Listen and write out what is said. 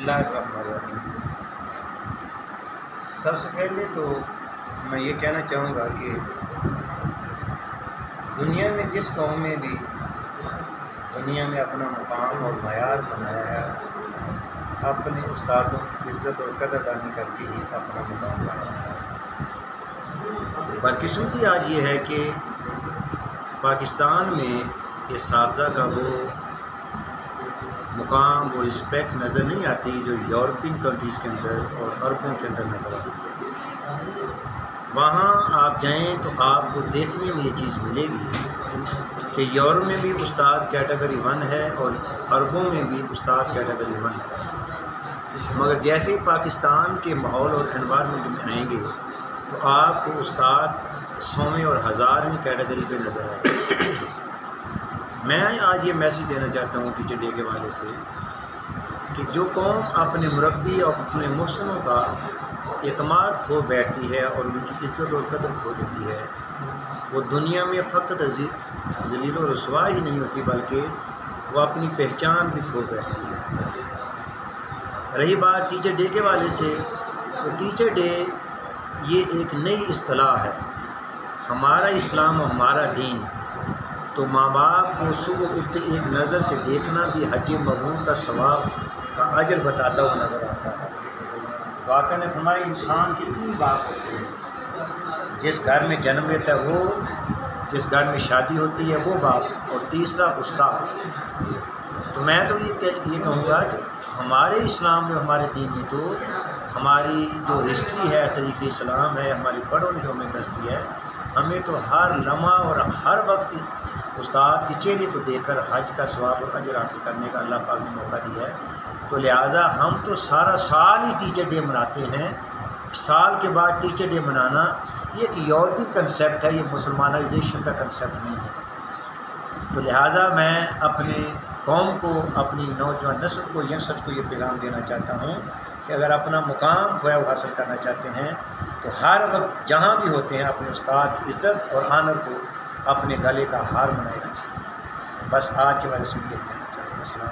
बिस्मिल्लाहिर्रहमानिर्रहीम। सबसे पहले तो मैं ये कहना चाहूँगा कि दुनिया में जिस कौम में भी दुनिया में अपना मुकाम और मयार बनाया है, अपने उस्तादों की इज़्ज़त और कदरदानी करके ही अपना मुकाम बनाया है। बदकिस्मती आज ये है कि पाकिस्तान में इस्तिज़ा का वो मुकाम, वो रिस्पेक्ट नज़र नहीं आती जो यूरोपियन कंट्रीज़ के अंदर और अरबों के अंदर नज़र आती है। वहाँ आप जाएं तो आपको देखने में ये चीज़ मिलेगी कि यूरोप में भी उस्ताद कैटेगरी 1 है और अरबों में भी उस्ताद कैटेगरी 1 है, मगर जैसे ही पाकिस्तान के माहौल और एनवायरनमेंट में आएंगे तो आपको उस्ताद 100वें और 1000वें कैटेगरी पे नज़र आएगा। मैं आज ये मैसेज देना चाहता हूँ टीचर डे के वाले से कि जो कौम अपने मुरब्बी और अपने मुर्शदों का एतमाद खो बैठती है और उनकी इज़्ज़त और कदर खो देती है, वो दुनिया में फ़कत ज़लील और रुसवा ही नहीं होती बल्कि वो अपनी पहचान भी खो बैठती है। रही बात टीचर डे के वाले से, तो टीचर डे ये एक नई इस्तिलाह है। हमारा इस्लाम और हमारा दीन तो माँ बाप को सुबह उठते एक नज़र से देखना भी हज मबरूर का सवाब का अजर बताता हुआ नज़र आता है। वाक़या ने फरमाया इंसान के 3 बाप होते हैं, जिस घर में जन्म लेता है वो, जिस घर में शादी होती है वो बाप, और तीसरा उस्ताद। तो मैं तो ये कहूँगा कि हमारे इस्लाम में, हमारे दीन में तो हमारी जो हिस्ट्री है, तरीक़े इस्लाम है, हमारी बड़ों ने जो हमें दस्ती है, हमें तो हर लम्हा और हर वक्त उस्ताद के चेहरे को देखकर हज का सवाब और अजर हासिल करने का अल्लाह पाक ने मौका दिया है। तो लिहाजा हम तो सारा साल ही टीचर डे मनाते हैं। साल के बाद टीचर डे मनाना ये एक यूरोपीय कंसेप्ट है, ये मुसलमानाइजेशन का कंसेप्ट नहीं है। तो लिहाजा मैं अपने कौम को, अपनी नौजवान नस्ल को, यंगस्टर को ये पैगाम देना चाहता हूँ कि अगर अपना मुकाम फ़याज़ हासिल करना चाहते हैं तो हर वक्त जहाँ भी होते हैं अपने उस्ताद की इज़्ज़त और आनर को अपने गले का हार बनाए रखें। बस आज के बारे में कहना चाहता हूँ।